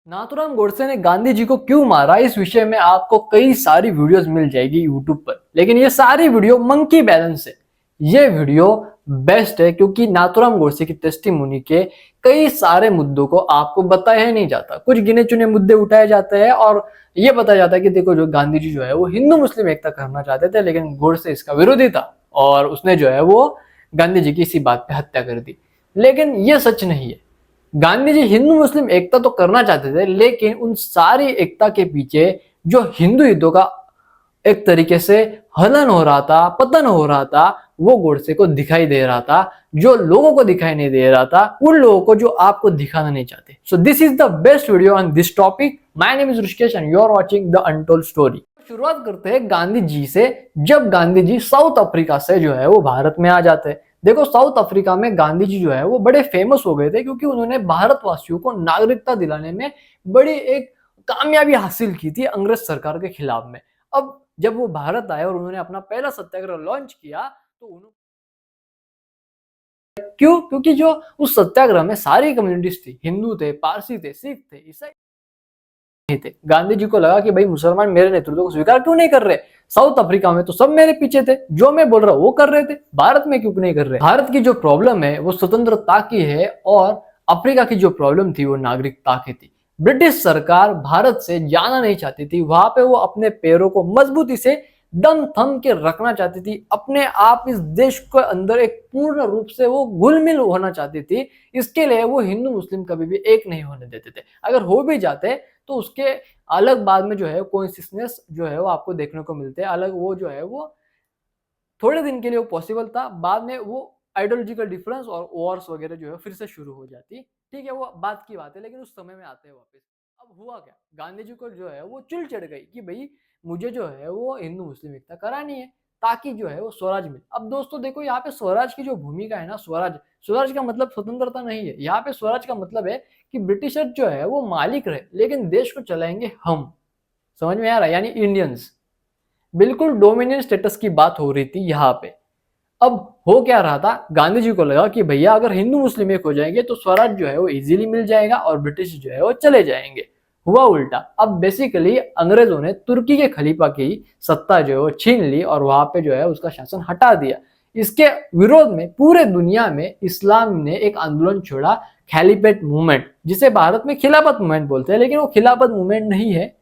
नाथूराम गोडसे ने गांधी जी को क्यों मारा, इस विषय में आपको कई सारी वीडियोस मिल जाएगी यूट्यूब पर, लेकिन ये सारी वीडियो मंकी बैलेंस है। ये वीडियो बेस्ट है क्योंकि नाथूराम गोडसे की टेस्टिमोनी के कई सारे मुद्दों को आपको बताया ही नहीं जाता। कुछ गिने चुने मुद्दे उठाए जाते हैं और ये बताया जाता है कि देखो जो गांधी जी जो है वो हिंदू मुस्लिम एकता करना चाहते थे, लेकिन गोडसे इसका विरोधी था और उसने जो है वो गांधी जी की इसी बात पे हत्या कर दी। लेकिन ये सच नहीं है। गांधी जी हिंदू मुस्लिम एकता तो करना चाहते थे, लेकिन उन सारी एकता के पीछे जो हिंदू हितों का एक तरीके से हनन हो रहा था, पतन हो रहा था, वो गोडसे को दिखाई दे रहा था। जो लोगों को दिखाई नहीं दे रहा था, उन लोगों को जो आपको दिखाना नहीं चाहते। So this is the best video on this topic. My name is Rishikesh and you are watching the untold story. शुरुआत करते हैं गांधी जी से। जब गांधी जी साउथ अफ्रीका से जो है वो भारत में आ जाते हैं। देखो साउथ अफ्रीका में गांधी जी जो है वो बड़े फेमस हो गए थे क्योंकि उन्होंने भारतवासियों को नागरिकता दिलाने में बड़ी एक कामयाबी हासिल की थी अंग्रेज सरकार के खिलाफ में। अब जब वो भारत आए और उन्होंने अपना पहला सत्याग्रह लॉन्च किया तो उन्होंने क्यों? क्योंकि जो उस सत्याग्रह में सारी कम्युनिटीज थी, हिंदू थे, पारसी थे, सिख थे, ईसाई थे। गांधी जी को लगा कि भाई मुसलमान मेरे नेतृत्व को स्वीकार क्यों नहीं कर रहे। साउथ अफ्रीका में तो सब मेरे पीछे थे, जो मैं बोल रहा हूं वो कर रहे थे, भारत में क्यों नहीं कर रहे। भारत की जो प्रॉब्लम है वो स्वतंत्रता की है और अफ्रीका की जो प्रॉब्लम थी वो नागरिकता की थी। ब्रिटिश सरकार भारत से जाना नहीं चाहती थी, वहां पे वो अपने पैरों को मजबूती से दम थम के रखना चाहती थी। अपने आप इस देश के अंदर एक पूर्ण रूप से वो घुल मिल होना चाहती थी। इसके लिए वो हिंदू मुस्लिम कभी भी एक नहीं होने देते थे। अगर हो भी जाते तो उसके अलग बाद में जो है कोइंसिडेंस जो है वो आपको देखने को मिलते हैं। अलग वो जो है वो थोड़े दिन के लिए वो पॉसिबल था, बाद में वो आइडियोलॉजिकल डिफरेंस और वॉर्स वगैरह जो है फिर से शुरू हो जाती। ठीक है, वो बात की बात है, लेकिन उस समय में आते हैं वापस। अब हुआ क्या, गांधी जी को जो है वो चिढ़ चढ़ गई कि भाई मुझे जो है वो हिंदू मुस्लिम एकता करानी है ताकि जो है वो स्वराज मिले। अब दोस्तों देखो यहाँ पे स्वराज की जो भूमिका है ना, स्वराज स्वराज का मतलब स्वतंत्रता नहीं है। यहाँ पे स्वराज का मतलब है कि ब्रिटिशर जो है वो मालिक रहे, लेकिन देश को चलाएंगे हम। समझ में आ रहा है, यानी इंडियंस। बिल्कुल डोमिनियन स्टेटस की बात हो रही थी यहाँ पे। अब हो क्या रहा था, गांधी जी को लगा कि भैया अगर हिंदू मुस्लिम एक हो जाएंगे तो स्वराज जो है वो इजीली मिल जाएगा और ब्रिटिश जो है वो चले जाएंगे। हुआ उल्टा। अब बेसिकली अंग्रेजों ने तुर्की के खलीफा की सत्ता जो है वो छीन ली और वहां पे जो है उसका शासन हटा दिया। इसके विरोध में पूरे दुनिया में इस्लाम ने एक आंदोलन छोड़ा, खैलीफेट मूवमेंट, जिसे भारत में खिलाफत मूवमेंट बोलते हैं, लेकिन वो खिलाफत मूवमेंट नहीं है,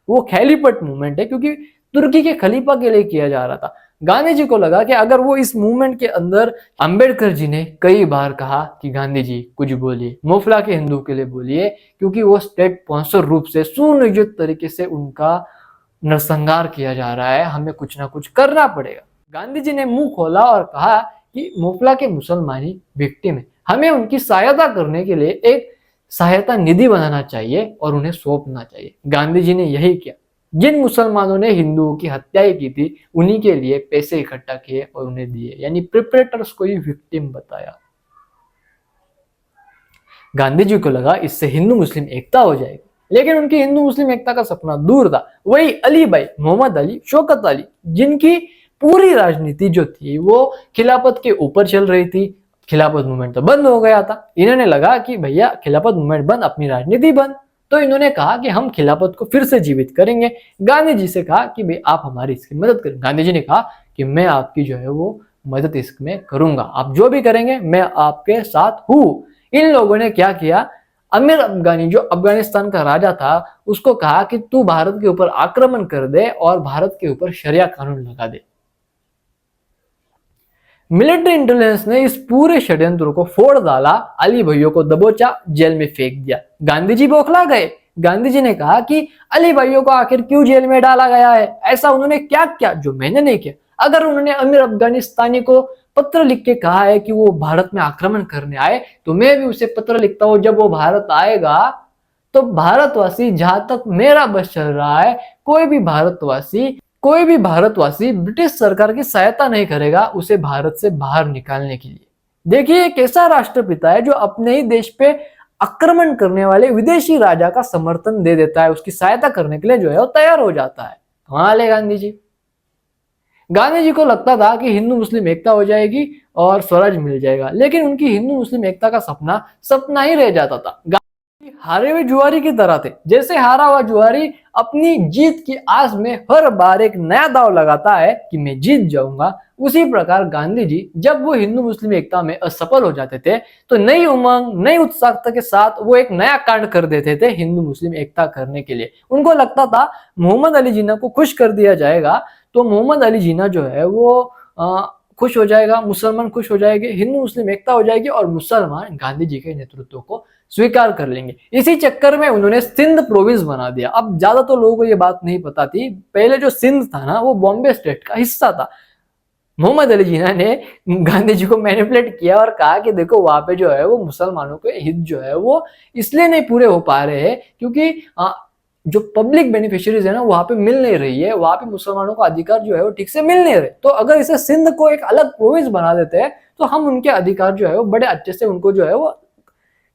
वो खैलीफेट मूवमेंट है क्योंकि तुर्की के खलीफा के लिए किया जा रहा था। गांधी जी को लगा कि अगर वो इस मूवमेंट के अंदर, अंबेडकर जी ने कई बार कहा कि गांधी जी कुछ बोलिए, मुफला के हिंदू के लिए बोलिए, क्योंकि वो स्टेट स्पॉन्सर रूप से सुनियोजित तरीके से उनका नरसंहार किया जा रहा है, हमें कुछ ना कुछ करना पड़ेगा। गांधी जी ने मुंह खोला और कहा कि मुफला के मुसलमान ही विक्टिम है, हमें उनकी सहायता करने के लिए एक सहायता निधि बनाना चाहिए और उन्हें सौंपना चाहिए। गांधी जी ने यही किया। जिन मुसलमानों ने हिंदुओं की हत्याएं की थी उन्हीं के लिए पैसे इकट्ठा किए और उन्हें दिए, यानी प्रिपरेटर्स को ही विक्टिम बताया। गांधी जी को लगा इससे हिंदू मुस्लिम एकता हो जाएगी, लेकिन उनकी हिंदू मुस्लिम एकता का सपना दूर था। वही अली भाई, मोहम्मद अली, शौकत अली, जिनकी पूरी राजनीति जो थी वो खिलाफत के ऊपर चल रही थी। खिलाफत मूवमेंट तो बंद हो गया था। इन्होंने लगा कि भैया खिलाफत मूवमेंट बंद, अपनी राजनीति बंद, तो इन्होंने कहा कि हम खिलाफत को फिर से जीवित करेंगे। गांधी जी से कहा कि भाई आप हमारी इसकी मदद करें। गांधी जी ने कहा कि मैं आपकी जो है वो मदद इसमें करूंगा, आप जो भी करेंगे मैं आपके साथ हूं। इन लोगों ने क्या किया, अमीर अफगानी जो अफगानिस्तान का राजा था उसको कहा कि तू भारत के ऊपर आक्रमण कर दे और भारत के ऊपर शरिया कानून लगा दे। मिलिट्री इंटेलिजेंस ने इस पूरे षड्यंत्र को फोड़ डाला, अली भाइयों को दबोचा, जेल में फेंक दिया। गांधी जी बौखला गए। गांधी जी ने कहा कि अली भाइयों को आखिर क्यों जेल में डाला गया है, ऐसा उन्होंने क्या किया जो मैंने नहीं किया। अगर उन्होंने अमीर अफगानिस्तानी को पत्र लिख के कहा है कि वो भारत में आक्रमण करने आए, तो मैं भी उसे पत्र लिखता हूं, जब वो भारत आएगा तो भारतवासी, जहां तक मेरा बस चल रहा है, कोई भी भारतवासी ब्रिटिश सरकार की सहायता नहीं करेगा उसे भारत से बाहर निकालने के लिए। देखिए एक ऐसा राष्ट्रपिता है जो अपने ही देश पे आक्रमण करने वाले विदेशी राजा का समर्थन दे देता है, उसकी सहायता करने के लिए जो है वो तैयार हो जाता है। कमाल है गांधी जी। गांधी जी को लगता था कि हिंदू मुस्लिम एकता हो जाएगी और स्वराज मिल जाएगा, लेकिन उनकी हिंदू मुस्लिम एकता का सपना सपना ही रह जाता था। गांधी हारे हुए जुआरी की तरह थे। जैसे हारा हुआ जुआरी अपनी जीत की आस में हर बार एक नया दांव लगाता है कि मैं जीत जाऊंगा, उसी प्रकार गांधी जी जब वो हिंदू मुस्लिम एकता में असफल हो जाते थे तो नई उमंग, नई उत्साहता के साथ वो एक नया कांड कर देते थे हिंदू मुस्लिम एकता करने के लिए। उनको लगता था मोहम्मद अली जिन्ना को खुश कर दिया जाएगा तो मोहम्मद अली जिन्ना जो है वो खुश हो जाएगा, मुसलमान खुश हो जाएंगे, हिंदू मुस्लिम एकता हो जाएगी और मुसलमान गांधी जी के नेतृत्व को स्वीकार कर लेंगे। इसी चक्कर में उन्होंने सिंध प्रोविंस बना दिया। अब ज्यादा तो लोगों को ये बात नहीं पता थी, पहले जो सिंध था ना वो बॉम्बे स्टेट का हिस्सा था। मोहम्मद अली जिन्ना ने गांधी जी को मैनिपुलेट किया और कहा कि देखो वहां पे जो है वो मुसलमानों के हित जो है वो इसलिए नहीं पूरे हो पा रहे हैं क्योंकि जो पब्लिक बेनिफिशियरीज है ना वहां पे मिल नहीं रही है, वहां पे मुसलमानों का अधिकार जो है वो ठीक से मिल नहीं रहे। तो अगर इसे सिंध को एक अलग प्रोविंस बना देते हैं तो हम उनके अधिकार जो है वो बड़े अच्छे से उनको जो है वो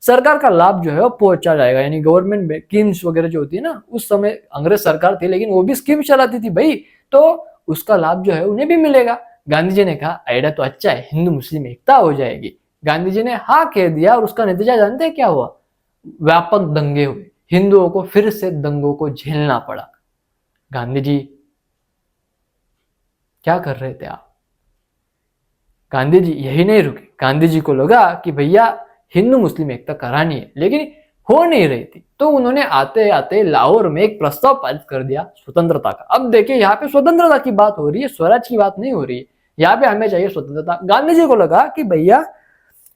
सरकार का लाभ जो है वो पहुंचा जाएगा। यानी गवर्नमेंट स्कीम्स वगैरह जो होती है ना, उस समय अंग्रेज सरकार थी लेकिन वो भी स्कीम चलाती थी भाई, तो उसका लाभ जो है उन्हें भी मिलेगा। गांधी जी ने कहा आइडिया तो अच्छा है, हिंदू मुस्लिम एकता हो जाएगी। गांधी जी ने हाँ कह दिया और उसका नतीजा जानते हैं क्या हुआ? व्यापक दंगे हुए, हिंदुओं को फिर से दंगों को झेलना पड़ा। गांधी जी क्या कर रहे थे आप? गांधी जी यही नहीं रुके। गांधी जी को लगा कि भैया हिंदू मुस्लिम एकता करानी है लेकिन हो नहीं रही थी, तो उन्होंने आते आते लाहौर में एक प्रस्ताव पारित कर दिया स्वतंत्रता का। अब देखिए यहाँ पे स्वतंत्रता की बात हो रही है, स्वराज की बात नहीं हो रही है। यहाँ पे हमें चाहिए स्वतंत्रता। गांधी जी को लगा कि भैया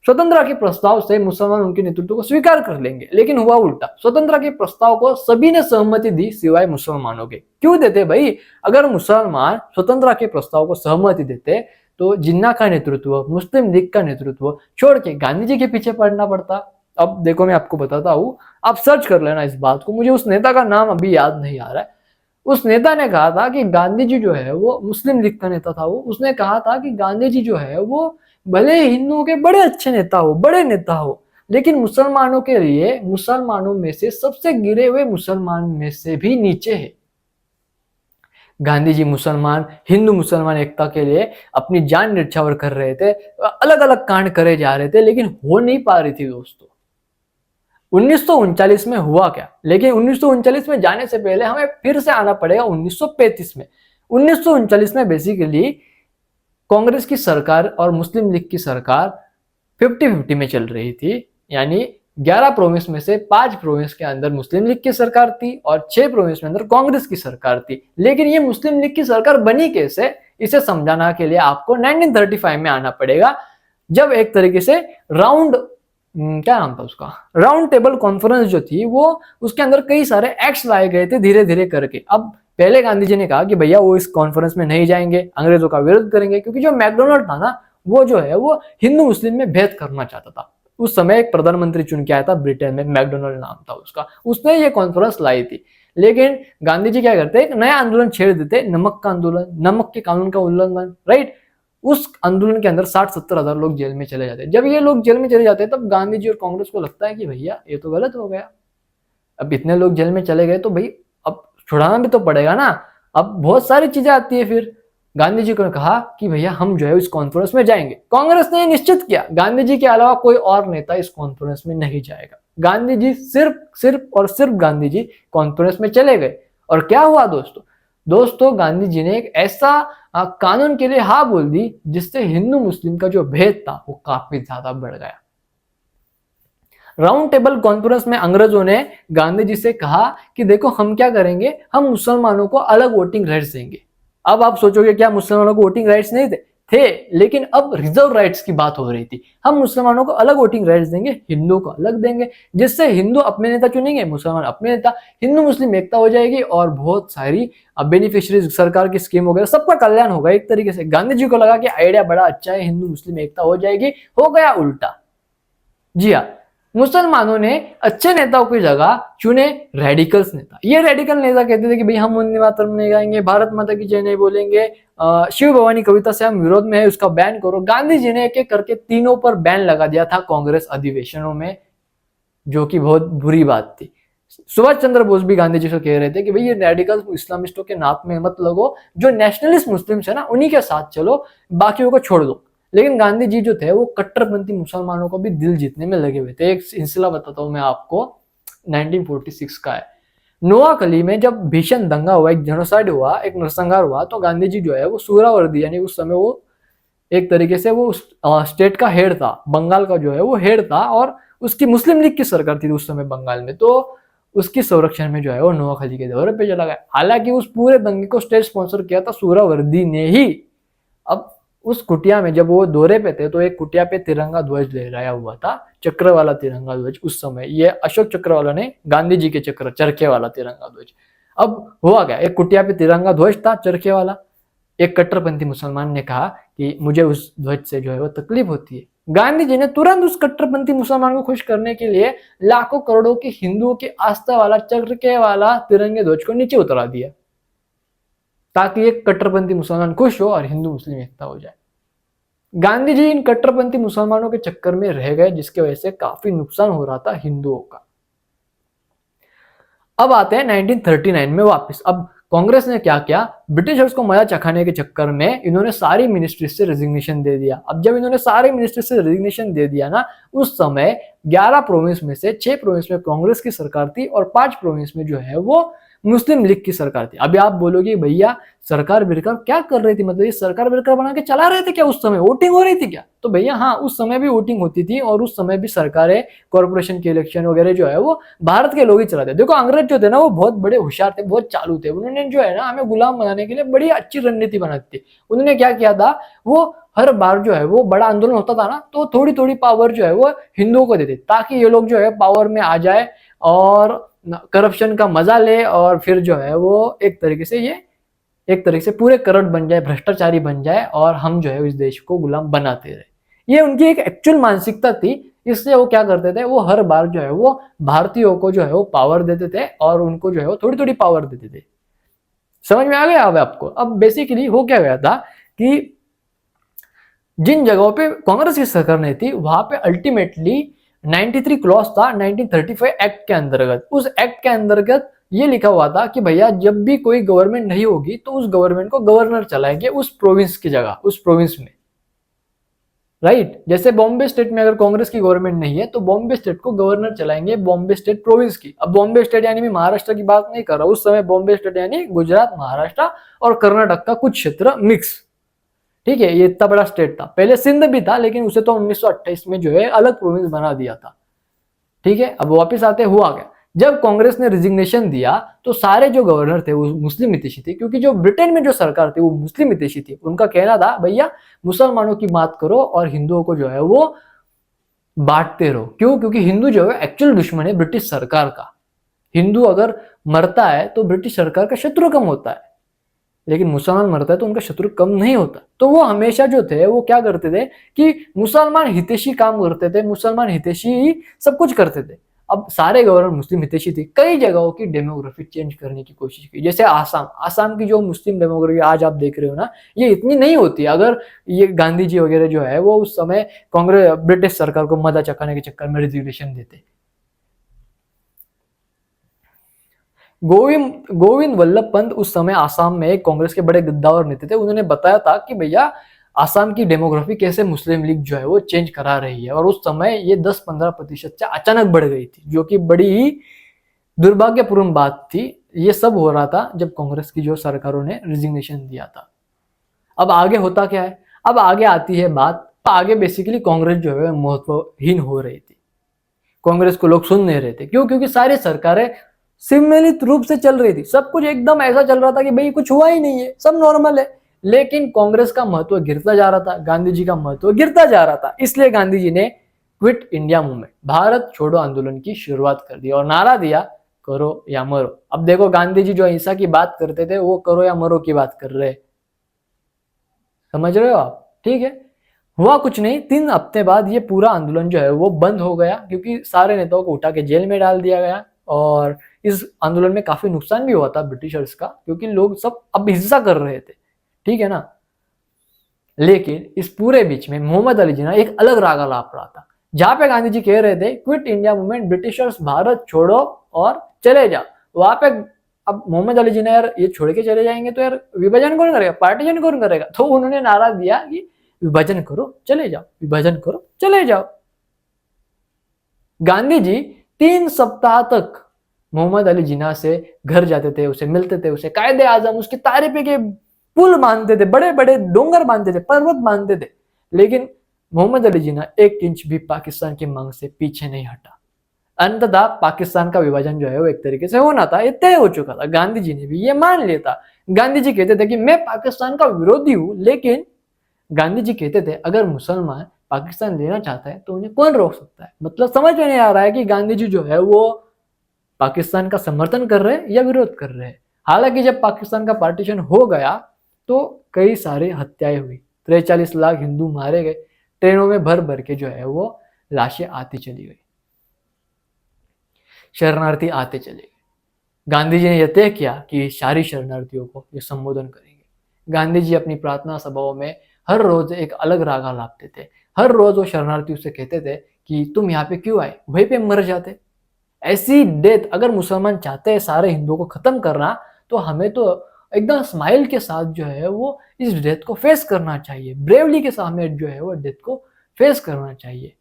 स्वतंत्रता के प्रस्ताव से मुसलमान उनके नेतृत्व को स्वीकार कर लेंगे, लेकिन हुआ उल्टा। स्वतंत्रता के प्रस्ताव को सभी ने सहमति दी सिवाय मुसलमानों के। क्यों देते भाई? अगर मुसलमान स्वतंत्रता के प्रस्ताव को सहमति देते तो जिन्ना का नेतृत्व, मुस्लिम लीग का नेतृत्व छोड़ के गांधी जी के पीछे पड़ना पड़ता। अब देखो मैं आपको बताता हूँ, आप सर्च कर लेना इस बात को, मुझे उस नेता का नाम अभी याद नहीं आ रहा है। उस नेता ने कहा था कि गांधी जी जो है वो मुस्लिम लीग का नेता था, वो उसने कहा था कि गांधी जी जो है वो भले हिंदुओं के बड़े अच्छे नेता हो, बड़े नेता हो, लेकिन मुसलमानों के लिए मुसलमानों में से सबसे गिरे हुए मुसलमान में से भी नीचे है। गांधी जी मुसलमान, हिंदू मुसलमान एकता के लिए अपनी जान न्यौछावर कर रहे थे, अलग अलग कांड करे जा रहे थे, लेकिन हो नहीं पा रही थी दोस्तों। 1939 में हुआ क्या? लेकिन 1939 में जाने से पहले हमें फिर से आना पड़ेगा 1935 में। 1939 में बेसिकली कांग्रेस की सरकार और मुस्लिम लीग की सरकार 50-50 में चल रही थी। यानी 11 प्रोविंस में से 5 प्रोविंस के अंदर मुस्लिम लीग की सरकार थी और 6 प्रोविंस में अंदर कांग्रेस की सरकार थी। लेकिन ये मुस्लिम लीग की सरकार बनी कैसे, इसे समझाना के लिए आपको 1935 में आना पड़ेगा, जब एक तरीके से क्या नाम था उसका, राउंड टेबल कॉन्फ्रेंस जो थी वो, उसके अंदर कई सारे एक्ट्स लाए गए थे धीरे धीरे करके। अब पहले गांधी जी ने कहा कि भैया वो इस कॉन्फ्रेंस में नहीं जाएंगे, अंग्रेजों का विरोध करेंगे, क्योंकि जो मैकडोनल्ड था ना वो जो है वो हिंदू मुस्लिम में भेद करना चाहता था। उस समय एक प्रधानमंत्री चुन के आया था ब्रिटेन में, मैकडोनल्ड नाम था उसका, उसने ये कॉन्फ्रेंस लाई थी। लेकिन गांधी जी क्या करते, एक नया आंदोलन छेड़ देते, नमक का आंदोलन, नमक के कानून का उल्लंघन, राइट। उस आंदोलन के अंदर 60-70 हजार लोग जेल में चले जाते हैं। जब ये लोग जेल में चले जाते हैं तब गांधी जी और कांग्रेस को लगता है कि भैया ये तो गलत हो गया, अब इतने लोग जेल में चले गए तो भाई अब छुड़ाना भी तो पड़ेगा ना। अब बहुत सारी चीजें आती है। फिर गांधी जी को कहा कि भैया हम जो है इस कॉन्फ्रेंस में जाएंगे। कांग्रेस ने निश्चित किया गांधी जी के अलावा कोई और नेता इस कॉन्फ्रेंस में नहीं जाएगा। गांधी जी सिर्फ गांधी जी कॉन्फ्रेंस में चले गए। और क्या हुआ दोस्तों गांधी जी ने एक ऐसा कानून के लिए हाँ बोल दी जिससे हिंदू मुस्लिम का जो भेद था वो काफी ज्यादा बढ़ गया। राउंड टेबल कॉन्फ्रेंस में अंग्रेजों ने गांधी जी से कहा कि देखो हम क्या करेंगे, हम मुसलमानों को अलग वोटिंग राइट्स देंगे। अब आप सोचोगे क्या मुसलमानों को वोटिंग राइट्स नहीं थे, लेकिन अब रिजर्व राइट्स की बात हो रही थी। हम मुसलमानों को अलग वोटिंग राइट्स देंगे, हिंदुओं को अलग देंगे, जिससे हिंदू अपने नेता चुनेंगे, मुसलमान अपने नेता, हिंदू मुस्लिम एकता हो जाएगी और बहुत सारी बेनिफिशियरीज, सरकार की स्कीम वगैरह, सबका कल्याण होगा एक तरीके से। गांधी जी को लगा कि आइडिया बड़ा अच्छा है, हिंदू मुस्लिम एकता हो जाएगी, हो गया उल्टा। जी हाँ, मुसलमानों ने अच्छे नेताओं की जगह चुने रेडिकल्स नेता। ये रेडिकल नेता कहते थे कि भाई हम वंदे मातरम नहीं गाएंगे, भारत माता की जय नहीं बोलेंगे, शिव भवानी कविता से हम विरोध में है, उसका बैन करो। गांधी जी ने एक एक करके तीनों पर बैन लगा दिया था कांग्रेस अधिवेशनों में, जो कि बहुत बुरी बात थी। सुभाष चंद्र बोस भी गांधी जी से कह रहे थे कि भाई ये रेडिकल इस्लामिस्टों के नाप में मत लगो, जो नेशनलिस्ट मुस्लिम्स है ना उन्हीं के साथ चलो, बाकियों को छोड़ दो। लेकिन गांधी जी जो थे वो कट्टरपंथी मुसलमानों को भी दिल जीतने में लगे हुए थे। एक सिलसिला बताता हूं मैं आपको। 1946 का है। नोआखली में जब भीषण दंगा हुआ, एक जेनोसाइड हुआ, एक नरसंहार हुआ, तो गांधी जी जो है वो सुहरावर्दी, यानी उस समय वो एक तरीके से वो स्टेट का हेड था, बंगाल का जो है वो हेड था, और उसकी मुस्लिम लीग की सरकार थी उस समय बंगाल में, तो उसकी संरक्षण में जो है वो नोआखली के दौरे पे चला गया। हालांकि उस पूरे दंगे को स्टेट स्पॉन्सर किया था सुहरावर्दी ने ही। अब उस कुटिया में जब वो दौरे पे थे तो एक कुटिया पे तिरंगा ध्वज लहराया हुआ था, चक्र वाला तिरंगा ध्वज। उस समय ये अशोक चक्र वाला ने, गांधी जी के चक्र, चरखे वाला तिरंगा ध्वज। अब हुआ क्या, एक कुटिया पे तिरंगा ध्वज था चरखे वाला। एक कट्टरपंथी मुसलमान ने कहा कि मुझे उस ध्वज से जो है वो तकलीफ होती है। गांधी जी ने तुरंत उस कट्टरपंथी मुसलमान को खुश करने के लिए लाखों करोड़ों के हिंदुओं की आस्था वाला चरखे वाला तिरंगे ध्वज को नीचे उतरा दिया, ताकि एक कट्टरपंथी मुसलमान खुश हो और हिंदू मुस्लिम एकता हो जाए। गांधी जी इन कट्टरपंथी मुसलमानों के चक्कर में रह गए, जिसकी वजह से काफी नुकसान हो रहा था हिंदुओं का। अब आते हैं 1939 में वापस। अब कांग्रेस ने क्या किया, ब्रिटिशर्स को मजा चखाने के चक्कर में इन्होंने सारी मिनिस्ट्री से रेजिग्नेशन दे दिया। अब जब इन्होंने सारी मिनिस्ट्री से रेजिग्नेशन दे दिया ना, उस समय 11 प्रोविंस में से 6 प्रोविंस में कांग्रेस की सरकार थी और 5 प्रोविंस में जो है वो मुस्लिम लीग की सरकार थी। अभी आप बोलोगे भैया सरकार बिरकार क्या कर रही थी, मतलब ये सरकार बिरकार बना के चला रहे थे क्या, उस समय वोटिंग हो रही थी क्या? तो भैया हाँ, उस समय भी वोटिंग होती थी और उस समय भी सरकारें, कॉर्पोरेशन के इलेक्शन वगैरह जो है वो भारत के लोग ही चलाते। देखो अंग्रेज जो थे ना वो बहुत बड़े होशियार थे, बहुत चालू थे। उन्होंने जो है ना हमें गुलाम बनाने के लिए बड़ी अच्छी रणनीति बनाई थी। उन्होंने क्या किया था, वो हर बार जो है वो बड़ा आंदोलन होता था ना, तो थोड़ी थोड़ी पावर जो है वो हिंदुओं को देते, ताकि ये लोग जो है पावर में आ जाए और करप्शन का मजा ले, और फिर जो है वो एक तरीके से ये एक तरीके से पूरे करप्ट बन जाए, भ्रष्टाचारी बन जाए, और हम जो है इस देश को गुलाम बनाते रहे। ये उनकी एक एक्चुअल मानसिकता थी। इसलिए वो क्या करते थे, वो हर बार जो है वो भारतीयों को जो है वो पावर देते थे और उनको जो है वो थोड़ी थोड़ी पावर देते थे। समझ में आ गया अब आपको? अब बेसिकली हो क्या गया था कि जिन जगहों पे कांग्रेस की सरकार नहीं थी वहां पे अल्टीमेटली 93 क्लॉज था 1935 एक्ट के अंतर्गत। उस एक्ट के अंतर्गत ये लिखा हुआ था कि भैया जब भी कोई गवर्नमेंट नहीं होगी तो उस गवर्नमेंट को गवर्नर चलाएंगे उस प्रोविंस की जगह, उस प्रोविंस में। राइट, जैसे बॉम्बे स्टेट में अगर कांग्रेस की गवर्नमेंट नहीं है तो बॉम्बे स्टेट को गवर्नर चलाएंगे बॉम्बे स्टेट प्रोविंस की। अब बॉम्बे स्टेट यानी मैं महाराष्ट्र की बात नहीं कर रहा, उस समय बॉम्बे स्टेट यानी गुजरात, महाराष्ट्र और कर्नाटक का कुछ क्षेत्र मिक्स। ठीक है, ये इतना बड़ा स्टेट था। पहले सिंध भी था लेकिन उसे तो 1928 में जो है अलग प्रोविंस बना दिया था। ठीक है, अब वापस आते हुआ गया, जब कांग्रेस ने रिजिग्नेशन दिया तो सारे जो गवर्नर थे वो मुस्लिम हितैषी थे, क्योंकि जो ब्रिटेन में जो सरकार थी वो मुस्लिम हितैषी थी। उनका कहना था भैया मुसलमानों की बात करो और हिंदुओं को जो है वो बांटते रहो। क्यों? क्योंकि हिंदू जो है एक्चुअल दुश्मन है ब्रिटिश सरकार का। हिंदू अगर मरता है तो ब्रिटिश सरकार का शत्रु कम होता है, लेकिन मुसलमान मरता है तो उनका शत्रु कम नहीं होता। तो वो हमेशा जो थे वो क्या करते थे कि मुसलमान हितैषी काम करते थे, मुसलमान हितैषी ही सब कुछ करते थे। अब सारे गवर्नर मुस्लिम हितैषी थे। कई जगहों की डेमोग्राफी चेंज करने की कोशिश की, जैसे आसाम की जो मुस्लिम डेमोग्राफी आज आप देख रहे हो ना, ये इतनी नहीं होती अगर ये गांधी जी वगैरह जो है वो उस समय कांग्रेस ब्रिटिश सरकार को मजा चखाने के चक्कर में रिजर्वेशन देते। गोविंद वल्लभ पंत उस समय आसाम में कांग्रेस के बड़े गद्दावर नेता थे। उन्होंने बताया था कि भैया आसाम की डेमोग्राफी कैसे मुस्लिम लीग जो है वो चेंज करा रही है, और उस समय ये 10-15% से अचानक बढ़ गई थी, जो कि बड़ी ही दुर्भाग्यपूर्ण बात थी। ये सब हो रहा था जब कांग्रेस की जो सरकारों ने रिजिग्नेशन दिया था। अब आगे होता क्या है, अब आगे आती है बात, आगे बेसिकली कांग्रेस जो है महत्वहीन हो रही थी। कांग्रेस को लोग सुन नहीं रहे थे। क्यों? क्योंकि सारी सरकारें सम्मिलित रूप से चल रही थी, सब कुछ एकदम ऐसा चल रहा था कि भाई कुछ हुआ ही नहीं है, सब नॉर्मल है। लेकिन कांग्रेस का महत्व गिरता जा रहा था, गांधी जी का महत्व गिरता जा रहा था। इसलिए गांधी जी ने क्विट इंडिया मूवमेंट, भारत छोड़ो आंदोलन की शुरुआत कर दी और नारा दिया करो या मरो। अब देखो गांधी जी जो अहिंसा की बात करते थे वो करो या मरो की बात कर रहे। समझ रहे हो आप? ठीक है, हुआ कुछ नहीं, 3 हफ्ते बाद ये पूरा आंदोलन जो है वो बंद हो गया, क्योंकि सारे नेताओं को उठा के जेल में डाल दिया गया। और इस आंदोलन में काफी नुकसान भी हुआ था ब्रिटिशर्स का, क्योंकि लोग सब अब हिंसा कर रहे थे। ठीक है ना? लेकिन इस पूरे बीच में मोहम्मद अली जिन्ना एक अलग राग अलाप रहा था, जहां पे गांधी जी कह रहे थे quit India movement, Britishers Bharat छोड़ो और चले जाओ। वहां पे अब मोहम्मद अली जिन्ना यार ये छोड़ के चले जाएंगे तो यार विभाजन कौन करेगा, पार्टीशन कौन करेगा? तो उन्होंने नारा दिया कि विभाजन करो चले जाओ, विभाजन करो चले जाओ। गांधी जी 3 सप्ताह तक मोहम्मद अली जिन्ना से घर जाते थे, उसे मिलते थे, उसे कायदे आजम, उसकी तारीफे के पुल बांधते थे, बड़े बड़े डोंगर बांधते थे, पर्वत बांधते थे, लेकिन मोहम्मद अली जिन्ना 1 इंच भी पाकिस्तान की मांग से पीछे नहीं हटा। अंततः पाकिस्तान का विभाजन जो है वो एक तरीके से होना था, ये तय हो चुका था। गांधी जी ने भी ये मान लिया था। गांधी जी कहते थे कि मैं पाकिस्तान का विरोधी हूं, लेकिन गांधी जी कहते थे अगर मुसलमान पाकिस्तान लेना चाहता है तो उन्हें कौन रोक सकता है। मतलब समझ में नहीं आ रहा है कि गांधी जी जो है वो पाकिस्तान का समर्थन कर रहे हैं या विरोध कर रहे हैं। हालांकि जब पाकिस्तान का पार्टीशन हो गया तो कई सारी हत्याएं हुई, 43 लाख हिंदू मारे गए, ट्रेनों में भर भर के जो है वो लाशें आती चली गई, शरणार्थी आते चले गए। गांधी जी ने यह तय किया कि सारी शरणार्थियों को ये संबोधन करेंगे। गांधी जी अपनी प्रार्थना सभाओं में हर रोज एक अलग रागा लापते थे। हर रोज वो शरणार्थियों से कहते थे कि तुम यहाँ पे क्यों आए, वहीं पे मर जाते। ऐसी डेथ अगर मुसलमान चाहते हैं सारे हिंदुओं को खत्म करना, तो हमें तो एकदम स्माइल के साथ जो है वो इस डेथ को फेस करना चाहिए, ब्रेवली के साथ हमें जो है वो डेथ को फेस करना चाहिए।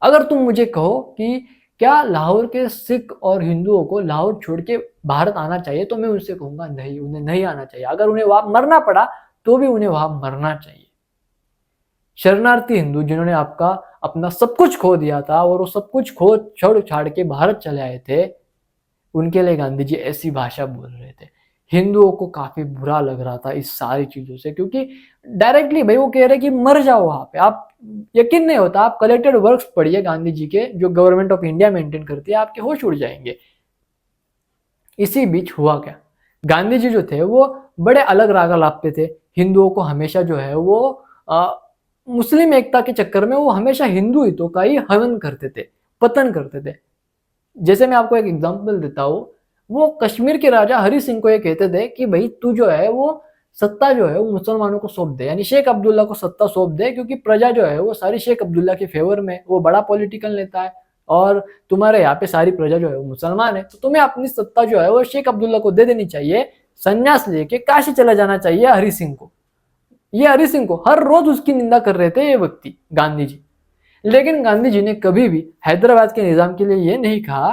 अगर तुम मुझे कहो कि क्या लाहौर के सिख और हिंदुओं को लाहौर छोड़ के भारत आना चाहिए, तो मैं उनसे कहूंगा नहीं, उन्हें नहीं आना चाहिए। अगर उन्हें वहां मरना पड़ा तो भी उन्हें वहां मरना चाहिए। शरणार्थी हिंदू जिन्होंने आपका अपना सब कुछ खो दिया था और वो सब कुछ खो छोड़ छाड़ के भारत चले आए थे, उनके लिए गांधी जी ऐसी भाषा बोल रहे थे। हिंदुओं को काफी बुरा लग रहा था इस सारी चीजों से, क्योंकि डायरेक्टली भाई वो कह रहे कि मर जाओ वहां पे। आप यकीन नहीं होता, आप कलेक्टेड वर्क्स पढ़िए गांधी जी के, जो गवर्नमेंट ऑफ इंडिया मेंटेन करती है, आपके होश उड़ जाएंगे। इसी बीच हुआ क्या, गांधी जी जो थे वो बड़े अलग राग लापते थे। हिंदुओं को हमेशा जो है वो मुस्लिम एकता के चक्कर में वो हमेशा हिंदू हितों का ही हनन करते थे, पतन करते थे। जैसे मैं आपको एक एग्जांपल देता हूँ, वो कश्मीर के राजा हरि सिंह को ये कहते थे कि भाई तू जो है वो सत्ता जो है वो मुसलमानों को सौंप दे, यानी शेख अब्दुल्ला को सत्ता सौंप दे, क्योंकि प्रजा जो है वो सारी शेख अब्दुल्ला के फेवर में, वो बड़ा पॉलिटिकल नेता है और तुम्हारे यहाँ पे सारी प्रजा जो है वो मुसलमान है, तो तुम्हें अपनी सत्ता जो है वो शेख अब्दुल्ला को दे देनी चाहिए, संन्यास लेके काशी चला जाना चाहिए हरि सिंह को। ये हरि सिंह को हर रोज उसकी निंदा कर रहे थे ये व्यक्ति गांधी जी। लेकिन गांधी जी ने कभी भी हैदराबाद के निजाम के लिए ये नहीं कहा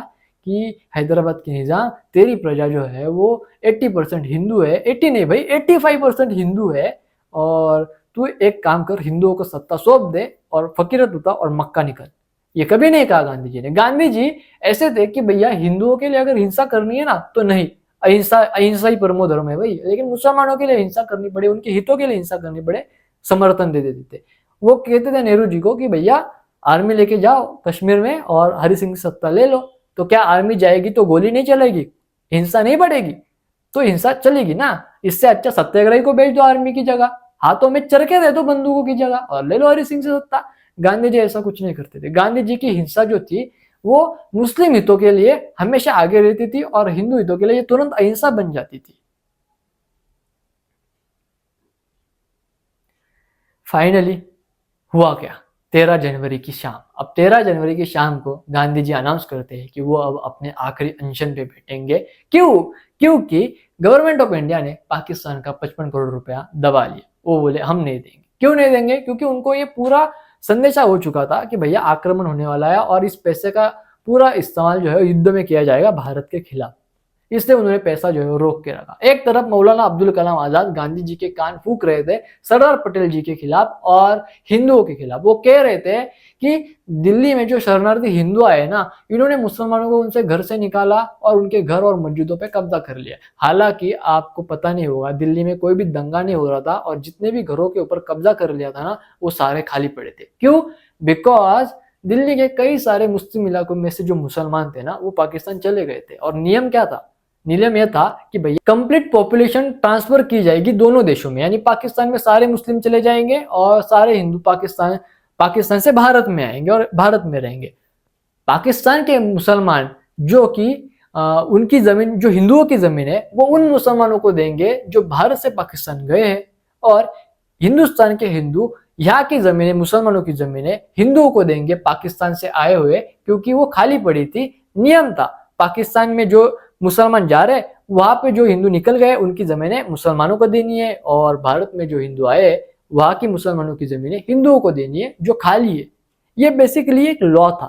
कि हैदराबाद के निजाम, तेरी प्रजा जो है वो 80% हिंदू है, 80 नहीं भाई 85% हिंदू है, और तू एक काम कर, हिंदुओं को सत्ता सौंप दे और फकीरत उतार और मक्का निकल। ये कभी नहीं कहा गांधी जी ने। गांधी जी ऐसे थे कि भैया हिंदुओं के लिए अगर हिंसा करनी है ना तो नहीं, अहिंसा, अहिंसा ही परमो धर्म है भाई, लेकिन मुसलमानों के लिए हिंसा करनी पड़े, उनके हितों के लिए हिंसा करनी पड़े, समर्थन दे देते थे। वो कहते थे नेहरू जी को कि भैया आर्मी लेके जाओ कश्मीर में और हरि सिंह की सत्ता ले लो। तो क्या आर्मी जाएगी तो गोली नहीं चलेगी, हिंसा नहीं बढ़ेगी? तो हिंसा चलेगी ना। इससे अच्छा सत्याग्रही को भेज दो आर्मी की जगह, हाथों में चरखे दे दो बंदूकों की जगह और ले लो हरि सिंह से सत्ता। गांधी जी ऐसा कुछ नहीं करते थे। गांधी जी की हिंसा जो थी वो मुस्लिम हितों के लिए हमेशा आगे रहती थी और हिंदू हितों के लिए ये तुरंत अहिंसा बन जाती थी। फाइनली हुआ क्या, 13 जनवरी की शाम। अब 13 जनवरी की शाम को गांधी जी अनाउंस करते हैं कि वो अब अपने आखिरी अनशन पे बैठेंगे। क्यों? क्योंकि गवर्नमेंट ऑफ इंडिया ने पाकिस्तान का 55 करोड़ रुपया दबा लिया। वो बोले हम नहीं देंगे। क्यों नहीं देंगे? क्योंकि उनको ये पूरा संदेशा हो चुका था कि भैया आक्रमण होने वाला है और इस पैसे का पूरा इस्तेमाल जो है युद्ध में किया जाएगा भारत के खिलाफ। इसलिए उन्होंने पैसा जो है वो रोक के रखा। एक तरफ मौलाना अब्दुल कलाम आजाद गांधी जी के कान फूंक रहे थे सरदार पटेल जी के खिलाफ और हिंदुओं के खिलाफ। वो कह रहे थे कि दिल्ली में जो शरणार्थी हिंदू आए ना, इन्होंने मुसलमानों को उनसे घर से निकाला और उनके घर और मस्जिदों पे कब्जा कर लिया। हालांकि आपको पता नहीं होगा, दिल्ली में कोई भी दंगा नहीं हो रहा था और जितने भी घरों के ऊपर कब्जा कर लिया था ना, वो सारे खाली पड़े थे। क्यों? बिकॉज दिल्ली के कई सारे मुस्लिम इलाकों में से जो मुसलमान थे ना, वो पाकिस्तान चले गए थे। और नियम क्या था? नियम यह था कि भैया कंप्लीट पॉपुलेशन ट्रांसफर की जाएगी दोनों देशों में, यानी पाकिस्तान में सारे मुस्लिम चले जाएंगे और सारे हिंदू पाकिस्तान से भारत में आएंगे और भारत में रहेंगे। पाकिस्तान के मुसलमान जो कि उनकी जमीन, जो हिंदुओं की जमीन है, वो उन मुसलमानों को देंगे जो भारत से पाकिस्तान गए हैं, और हिंदुस्तान के हिंदू यहाँ की जमीनें, मुसलमानों की जमीनें हिंदुओं को देंगे पाकिस्तान से आए हुए, क्योंकि वो खाली पड़ी थी। नियम था, पाकिस्तान में जो मुसलमान जा रहे वहां पे जो हिंदू निकल गए उनकी जमीनें मुसलमानों को देनी है, और भारत में जो हिंदू आए वहां की मुसलमानों की जमीनें हिंदुओं को देनी है जो खाली है। ये बेसिकली एक लॉ था।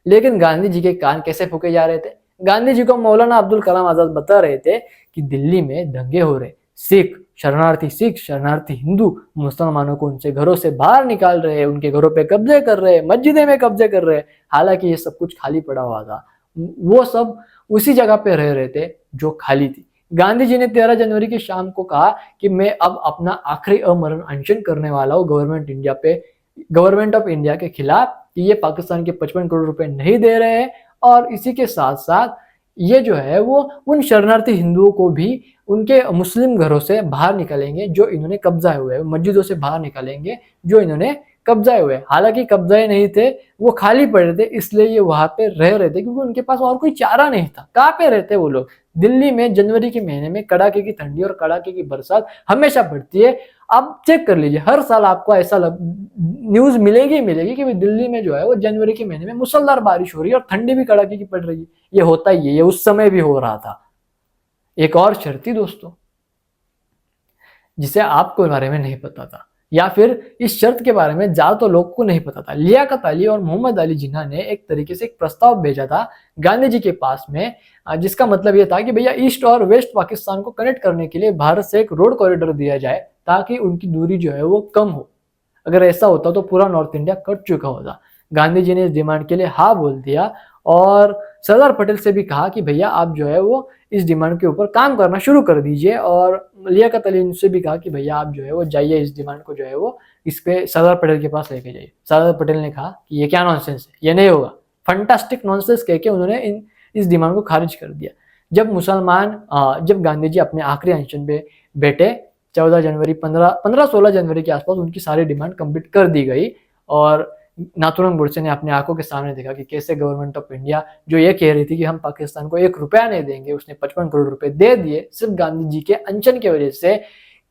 लेकिन गांधी जी के कान कैसे फूके जा रहे थे? गांधी जी को मौलाना अब्दुल कलाम आजाद बता रहे थे कि दिल्ली में दंगे हो रहे, सिख शरणार्थी हिंदू मुसलमानों को उनसे घरों से बाहर निकाल रहे हैं, उनके घरों पे कब्जे कर रहे हैं, मस्जिदे में कब्जे कर रहे हैं। हालांकि ये सब कुछ खाली पड़ा हुआ था, वो सब उसी जगह पे रह रहे थे जो खाली थी। गांधी जी ने 13 जनवरी की शाम को कहा कि मैं अब अपना आखिरी अमरण अनशन करने वाला हूँ गवर्नमेंट ऑफ इंडिया के खिलाफ, कि ये पाकिस्तान के 55 करोड़ रुपए नहीं दे रहे हैं, और इसी के साथ साथ ये जो है वो उन शरणार्थी हिंदुओं को भी उनके मुस्लिम घरों से बाहर निकालेंगे जो इन्होंने कब्जाए हुए है, मस्जिदों से बाहर निकालेंगे जो इन्होंने कब्जाए हुए। हालांकि कब्जाए नहीं थे, वो खाली पड़े थे, इसलिए ये वहां पे रह रहे थे क्योंकि उनके पास और कोई चारा नहीं था। कहाँ पे रहते वो लोग? दिल्ली में जनवरी के महीने में कड़ाके की ठंडी और कड़ाके की बरसात हमेशा पड़ती है। आप चेक कर लीजिए, हर साल आपको ऐसा न्यूज मिलेगी कि दिल्ली में जो है वो जनवरी के महीने में मूसलाधार बारिश हो रही है और ठंडी भी कड़ाके की पड़ रही है। ये होता ही है, ये उस समय भी हो रहा था। एक और शर्त थी दोस्तों, जिसे आपको बारे में नहीं पता था, या फिर इस शर्त के बारे में ज्यादातर लोगों को नहीं पता था। लियाकत अली और मोहम्मद अली जिन्ना ने एक तरीके से एक प्रस्ताव भेजा था गांधी जी के पास में, जिसका मतलब यह था कि भैया ईस्ट और वेस्ट पाकिस्तान को कनेक्ट करने के लिए भारत से एक रोड कॉरिडोर दिया जाए ताकि उनकी दूरी जो है वो कम हो। अगर ऐसा होता तो पूरा नॉर्थ इंडिया कट चुका होता। गांधी जी ने इस डिमांड के लिए हाँ बोल दिया और सरदार पटेल से भी कहा कि भैया आप जो है वो इस डिमांड के ऊपर काम करना शुरू कर दीजिए, और लियाकत अली से भी कहा कि भैया आप जो है वो जाइए इस डिमांड को जो है वो इस पे सरदार पटेल के पास लेके जाइए। सरदार पटेल ने कहा कि ये क्या नॉनसेंस है, ये नहीं होगा, फंटास्टिक नॉनसेंस कह के उन्होंने इस डिमांड को खारिज कर दिया। जब गांधी जी अपने आखिरी अनशन पे बैठे 14 जनवरी 15-16 जनवरी के आसपास उनकी सारी डिमांड कंप्लीट कर दी गई, और नाथूराम गोडसे ने अपनी आंखों के सामने देखा कि कैसे गवर्नमेंट ऑफ इंडिया जो ये कह रही थी कि हम पाकिस्तान को 1 रुपया नहीं देंगे, उसने 55 करोड़ रुपए दे दिए सिर्फ गांधी जी के अनशन की वजह से।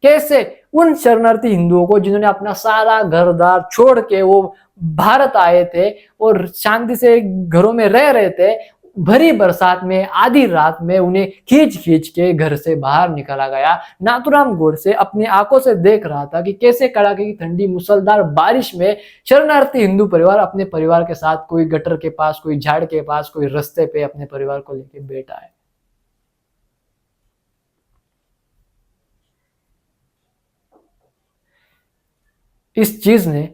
कैसे उन शरणार्थी हिंदुओं को जिन्होंने अपना सारा घरदार छोड़ के वो भारत आए थे और शांति से घरों में रह रहे थे, भरी बरसात में आधी रात में उन्हें खींच खींच के घर से बाहर निकाला गया। नाथूराम गोडसे अपनी आंखों से देख रहा था कि कैसे कड़ाके की ठंडी मूसलाधार बारिश में शरणार्थी हिंदू परिवार अपने परिवार के साथ कोई गटर के पास, कोई झाड़ के पास, कोई रास्ते पे अपने परिवार को लेके बैठा है। इस चीज ने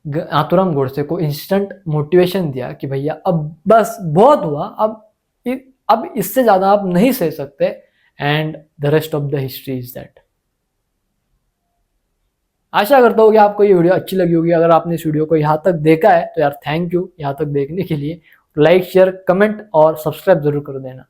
नाथूराम गोडसे को इंस्टेंट मोटिवेशन दिया कि भैया अब बस बहुत हुआ, अब इससे ज्यादा आप नहीं सह सकते, and the rest of the history is that. आशा करता हूँ कि आपको ये वीडियो अच्छी लगी होगी। अगर आपने इस वीडियो को यहाँ तक देखा है तो यार थैंक यू यहाँ तक देखने के लिए। लाइक शेयर कमेंट और सब्सक्राइब जरूर कर देना।